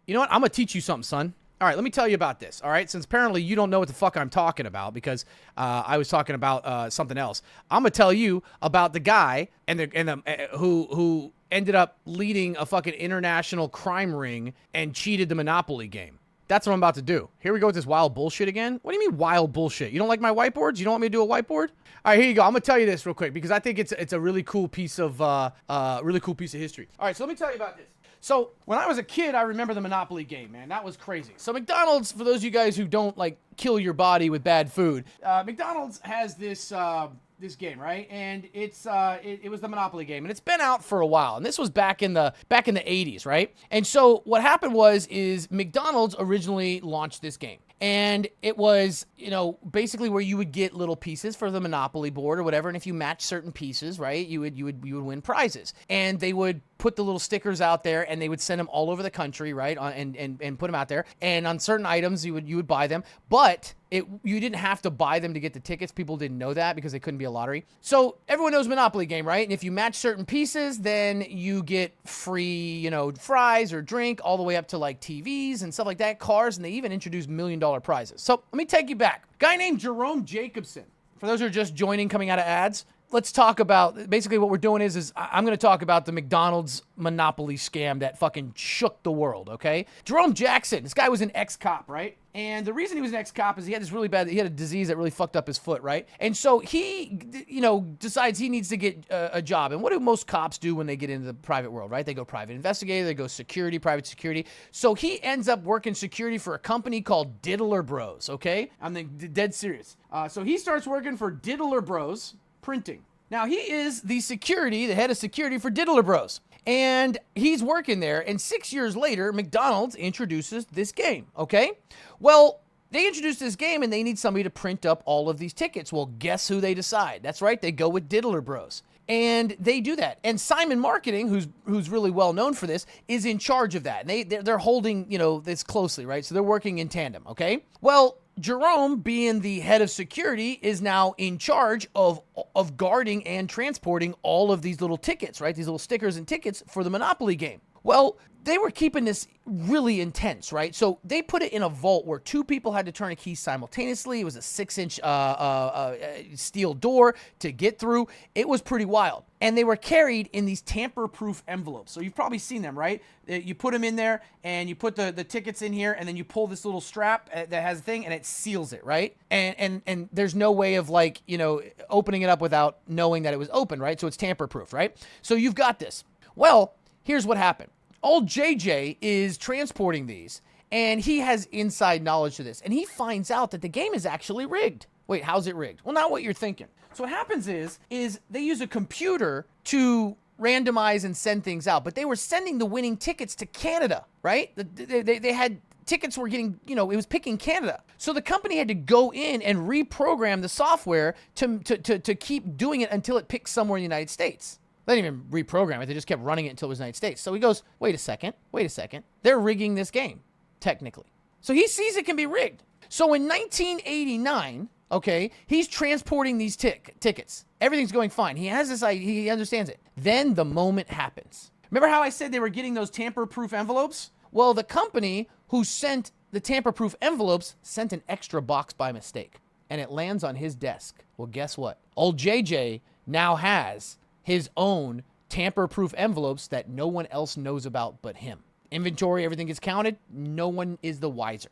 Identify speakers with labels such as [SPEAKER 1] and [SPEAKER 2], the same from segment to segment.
[SPEAKER 1] You know what? I'm going to teach you something, son. All right, let me tell you about this, all right? Since apparently you don't know what the fuck I'm talking about because I was talking about something else. I'm going to tell you about the guy who ended up leading a fucking international crime ring and cheated the Monopoly game. That's what I'm about to do. Here we go with this wild bullshit again. What do you mean wild bullshit? You don't like my whiteboards? You don't want me to do a whiteboard? All right, here you go. I'm gonna tell you this real quick because I think it's a really cool piece of history. All right, so let me tell you about this. So when I was a kid, I remember the Monopoly game, man. That was crazy. So McDonald's, for those of you guys who don't like kill your body with bad food, McDonald's has this game, right? And it was the Monopoly game, and it's been out for a while. And this was back in the 80s, right? And so what happened is McDonald's originally launched this game. And it was, basically where you would get little pieces for the Monopoly board or whatever. And if you match certain pieces, right, you would win prizes. And they would put the little stickers out there and they would send them all over the country, right, and put them out there. And on certain items, you would buy them. But you didn't have to buy them to get the tickets. People didn't know that because they couldn't be a lottery. So everyone knows Monopoly game, right? And if you match certain pieces, then you get free, fries or drink all the way up to like TVs and stuff like that, cars, and they even introduced $1 million prizes. So let me take you back. A guy named Jerome Jacobson. For those who are just joining, coming out of ads, let's talk about, basically what we're doing is I'm going to talk about the McDonald's Monopoly scam that fucking shook the world, okay? Jerome Jackson, this guy was an ex-cop, right? And the reason he was an ex-cop is he had a disease that really fucked up his foot, right? And so he, decides he needs to get a job. And what do most cops do when they get into the private world, right? They go private investigator, they go security, private security. So he ends up working security for a company called Diddler Bros, okay? I'm dead serious. So he starts working for Diddler Bros Printing. Now, he is the head of security for Diddler Bros. And he's working there, and 6 years later, McDonald's introduces this game, okay? Well, they introduced this game, and they need somebody to print up all of these tickets. Well, guess who they decide? That's right, they go with Diddler Bros. And they do that. And Simon Marketing, who's really well known for this, is in charge of that. And they're holding, this closely, right? So they're working in tandem, okay? Well, Jerome, being the head of security, is now in charge of guarding and transporting all of these little tickets, right? These little stickers and tickets for the Monopoly game. Well, they were keeping this really intense, right? So they put it in a vault where two people had to turn a key simultaneously. It was a 6-inch steel door to get through. It was pretty wild. And they were carried in these tamper-proof envelopes. So you've probably seen them, right? You put them in there, and you put the tickets in here, and then you pull this little strap that has a thing, and it seals it, right? And there's no way of, opening it up without knowing that it was open, right? So it's tamper-proof, right? So you've got this. Well, here's what happened. Old JJ is transporting these, and he has inside knowledge to this, and he finds out that the game is actually rigged. Wait, how's it rigged? Well, not what you're thinking. So what happens is they use a computer to randomize and send things out, but they were sending the winning tickets to Canada, right? They had tickets were getting, it was picking Canada. So the company had to go in and reprogram the software to keep doing it until it picked somewhere in the United States. They didn't even reprogram it. They just kept running it until it was the United States. So he goes, wait a second. They're rigging this game, technically. So he sees it can be rigged. So in 1989, okay, he's transporting these tickets. Everything's going fine. He has this idea. He understands it. Then the moment happens. Remember how I said they were getting those tamper-proof envelopes? Well, the company who sent the tamper-proof envelopes sent an extra box by mistake, and it lands on his desk. Well, guess what? Old JJ now has his own tamper-proof envelopes that no one else knows about but him. Inventory, everything gets counted. No one is the wiser.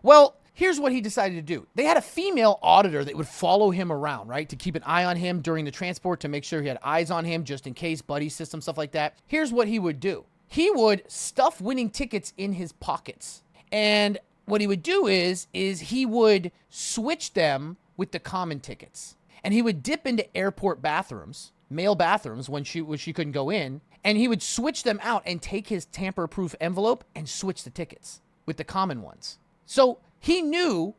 [SPEAKER 1] Well, here's what he decided to do. They had a female auditor that would follow him around, right, to keep an eye on him during the transport, to make sure he had eyes on him just in case, buddy system, stuff like that. Here's what he would do. He would stuff winning tickets in his pockets. And what he would do is he would switch them with the common tickets. And he would dip into airport bathrooms, male bathrooms, when she couldn't go in, and he would switch them out and take his tamper-proof envelope and switch the tickets with the common ones. So he knew,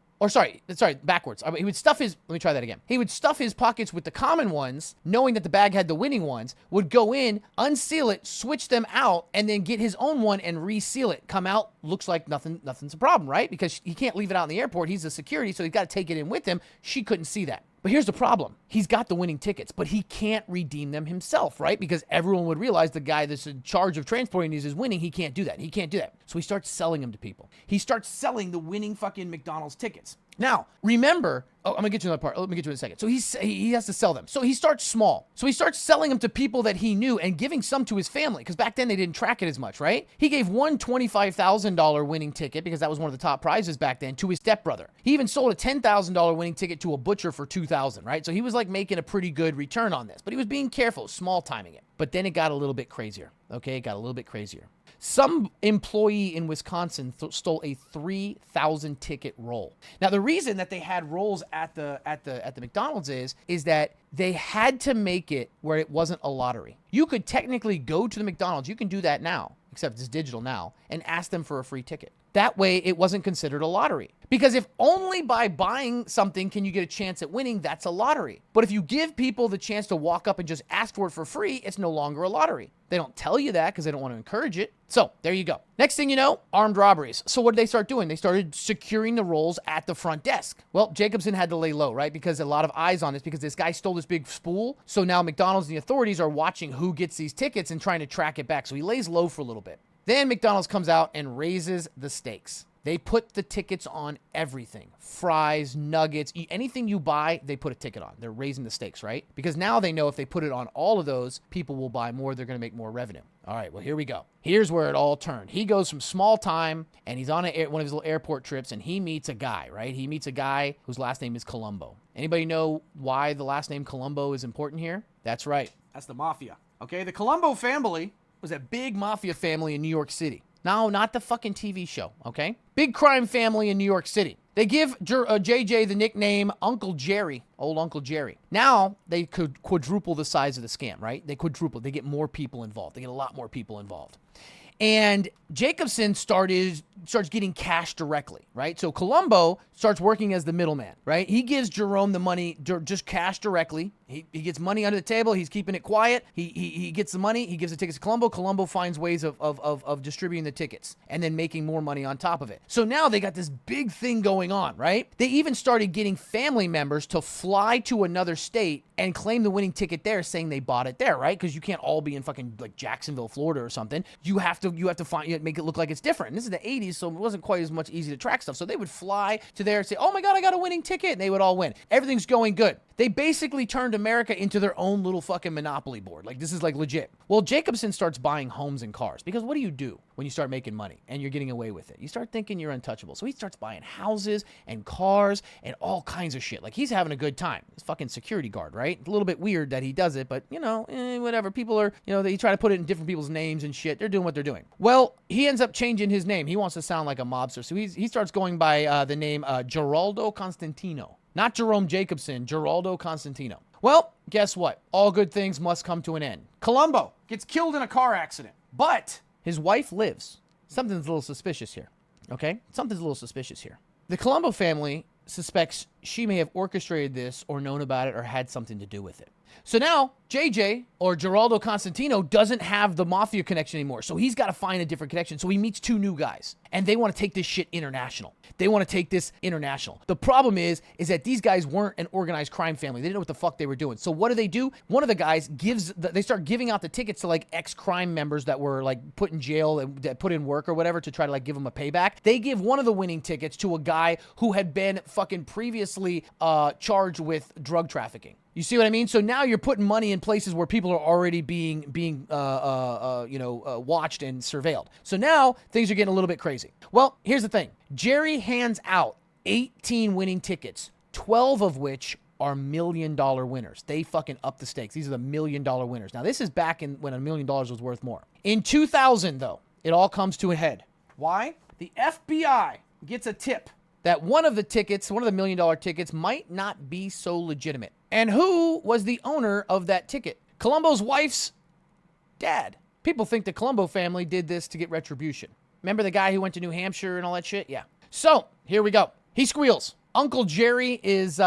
[SPEAKER 1] backwards. He would stuff his, let me try that again. He would stuff his pockets with the common ones, knowing that the bag had the winning ones, would go in, unseal it, switch them out, and then get his own one and reseal it. Come out, looks like nothing's a problem, right? Because he can't leave it out in the airport. He's a security, so he's got to take it in with him. She couldn't see that. But here's the problem. He's got the winning tickets, but he can't redeem them himself, right? Because everyone would realize the guy that's in charge of transporting these is winning. He can't do that. He can't do that. So he starts selling them to people. He starts selling the winning fucking McDonald's tickets. Now, remember, I'm going to get to another part. Let me get to it in a second. So he has to sell them. So he starts small. So he starts selling them to people that he knew and giving some to his family, because back then they didn't track it as much, right? He gave one $25,000 winning ticket, because that was one of the top prizes back then, to his stepbrother. He even sold a $10,000 winning ticket to a butcher for $2,000, right? So he was like making a pretty good return on this, but he was being careful, small timing it. But then it got a little bit crazier, okay? It got a little bit crazier. Some employee in Wisconsin stole a 3,000 ticket roll. Now, the reason that they had rolls at the McDonald's is that they had to make it where it wasn't a lottery. You could technically go to the McDonald's. You can do that now, except it's digital now, and ask them for a free ticket. That way, it wasn't considered a lottery. Because if only by buying something can you get a chance at winning, that's a lottery. But if you give people the chance to walk up and just ask for it for free, it's no longer a lottery. They don't tell you that because they don't want to encourage it. So there you go. Next thing you know, armed robberies. So what did they start doing? They started securing the rolls at the front desk. Well, Jacobson had to lay low, right? Because a lot of eyes on this, because this guy stole this big spool. So now McDonald's and the authorities are watching who gets these tickets and trying to track it back. So he lays low for a little bit. Then McDonald's comes out and raises the stakes. They put the tickets on everything. Fries, nuggets, anything you buy, they put a ticket on. They're raising the stakes, right? Because now they know if they put it on all of those, people will buy more. They're going to make more revenue. All right, well, here we go. Here's where it all turned. He goes from small time, and he's on one of his little airport trips, and he meets a guy, right? He meets a guy whose last name is Colombo. Anybody know why the last name Colombo is important here? That's right. That's the Mafia. Okay, the Colombo family was a big Mafia family in New York City. No, not the fucking TV show, okay? Big crime family in New York City. They give JJ the nickname Uncle Jerry, old Uncle Jerry. Now, they could quadruple the size of the scam, right? They quadruple. They get more people involved. They get a lot more people involved. And Jacobson starts getting cash directly, right? So Colombo starts working as the middleman, right? He gives Jerome the money, just cash directly. He gets money under the table. He's keeping it quiet. He gets the money. He gives the tickets to Colombo. Colombo finds ways of distributing the tickets and then making more money on top of it. So now they got this big thing going on, right? They even started getting family members to fly to another state and claim the winning ticket there, saying they bought it there, right? Because you can't all be in fucking like Jacksonville, Florida or something. You have to make it look like it's different. And this is the 80s, so it wasn't quite as much easy to track stuff. So they would fly to there and say, oh my God, I got a winning ticket. And they would all win. Everything's going good. They basically turned America into their own little fucking monopoly board. Like, this is like legit. Well, Jacobson starts buying homes and cars, because what do you do when you start making money and you're getting away with it? You start thinking you're untouchable. So he starts buying houses and cars and all kinds of shit. Like, he's having a good time. He's fucking security guard, right? A little bit weird that he does it, but whatever. People are, they try to put it in different people's names and shit. They're doing what they're doing. Well, he ends up changing his name. He wants to sound like a mobster. So he starts going by the name Geraldo Constantino. Not Jerome Jacobson, Geraldo Constantino. Well, guess what? All good things must come to an end. Colombo gets killed in a car accident, but his wife lives. Something's a little suspicious here, okay? Something's a little suspicious here. The Colombo family suspects she may have orchestrated this or known about it or had something to do with it. So now JJ, or Geraldo Constantino, doesn't have the Mafia connection anymore. So he's got to find a different connection. So he meets two new guys, and they want to take this shit international. The problem is that these guys weren't an organized crime family. They didn't know what the fuck they were doing. So what do? One of the guys they start giving out the tickets to like ex-crime members that were like put in jail and that put in work or whatever to try to like give them a payback. They give one of the winning tickets to a guy who had been fucking previously charged with drug trafficking. You see what I mean? So now you're putting money in places where people are already being watched and surveilled. So now things are getting a little bit crazy. Well, here's the thing. Jerry hands out 18 winning tickets, 12 of which are $1 million winners. They fucking up the stakes. These are the $1 million winners. Now, this is back when $1 million was worth more. In 2000, though, it all comes to a head. Why? The FBI gets a tip that one of the $1 million tickets might not be so legitimate. And who was the owner of that ticket? Colombo's wife's dad. People think the Colombo family did this to get retribution. Remember the guy who went to New Hampshire and all that shit? Yeah. So, here we go. He squeals. Uncle Jerry is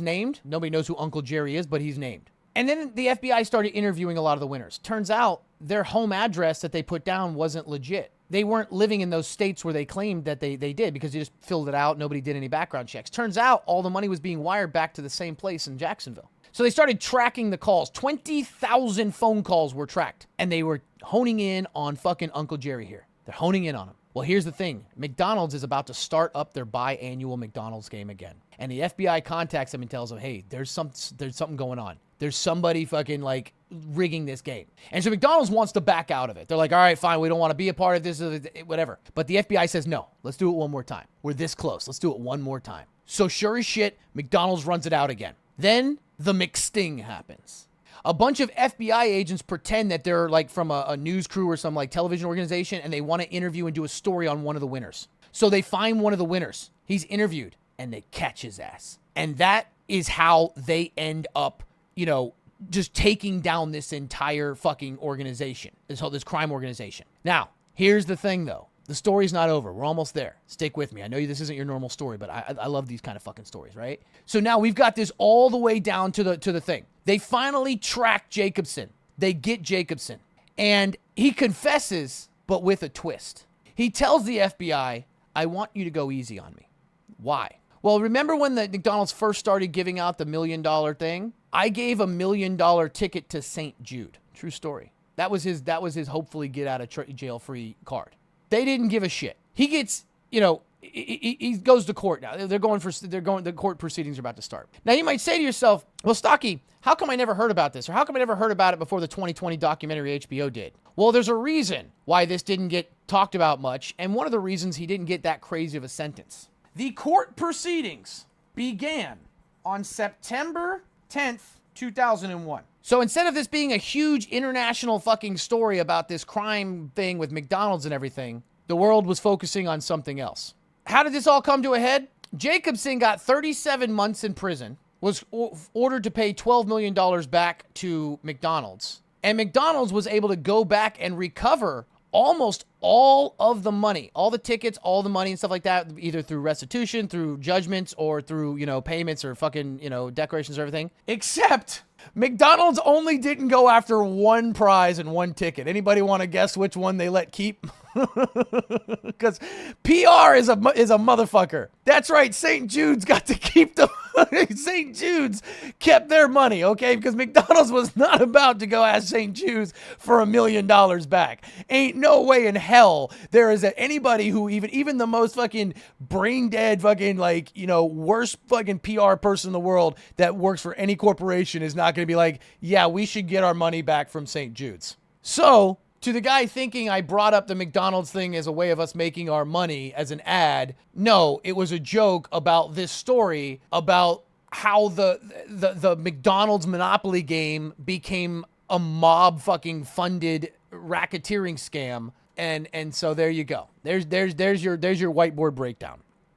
[SPEAKER 1] named. Nobody knows who Uncle Jerry is, but he's named. And then the FBI started interviewing a lot of the winners. Turns out their home address that they put down wasn't legit. they weren't living in those states where they claimed that they did, because they just filled it out. Nobody did any background checks. Turns out all the money was being wired back to the same place in Jacksonville. So they started tracking the calls. 20,000 phone calls were tracked, and they were honing in on fucking Uncle Jerry here. They're honing in on him. Well, here's the thing. McDonald's is about to start up their biannual McDonald's game again. And the FBI contacts them and tells them, hey, there's something going on. There's somebody fucking like rigging this game. And so McDonald's wants to back out of it. They're like, all right, fine. We don't want to be a part of this, whatever. But the FBI says, no, let's do it one more time. We're this close. Let's do it one more time. So sure as shit, McDonald's runs it out again. Then the McSting happens. A bunch of FBI agents pretend that they're like from a news crew or some like television organization, and they want to interview and do a story on one of the winners. So they find one of the winners. He's interviewed, and they catch his ass. And that is how they end up, just taking down this entire fucking organization, this crime organization. Now, here's the thing, though. The story's not over. We're almost there. Stick with me. I know this isn't your normal story, but I love these kind of fucking stories, right? So now we've got this all the way down to the thing. They finally track Jacobson. They get Jacobson. And he confesses, but with a twist. He tells the FBI, I want you to go easy on me. Why? Well, remember when the McDonald's first started giving out the $1 million thing? I gave a $1 million ticket to St. Jude. True story. That was his hopefully get out of jail free card. They didn't give a shit. He gets, he goes to court now. The court proceedings are about to start. Now you might say to yourself, well, Stocky, how come I never heard about this? Or how come I never heard about it before the 2020 documentary HBO did? Well, there's a reason why this didn't get talked about much. And one of the reasons he didn't get that crazy of a sentence. The court proceedings began on September 10th, 2001. So instead of this being a huge international fucking story about this crime thing with McDonald's and everything, the world was focusing on something else. How did this all come to a head? Jacobson got 37 months in prison, was ordered to pay $12 million back to McDonald's. And McDonald's was able to go back and recover almost all of the money, all the tickets, all the money and stuff like that, either through restitution, through judgments, or through, payments or fucking, decorations or everything. Except McDonald's only didn't go after one prize and one ticket. Anybody want to guess which one they let keep? Because PR is a motherfucker. That's right. St. Jude's got to keep the St. Jude's kept their money, okay? Because McDonald's was not about to go ask St. Jude's for $1 million back. Ain't no way in hell there is anybody who even the most fucking brain dead fucking worst fucking PR person in the world that works for any corporation is not going to be like, yeah, we should get our money back from St. Jude's. So to the guy thinking I brought up the McDonald's thing as a way of us making our money as an ad, no, it was a joke about this story about how the McDonald's Monopoly game became a mob fucking funded racketeering scam. And so there you go. There's your whiteboard breakdown.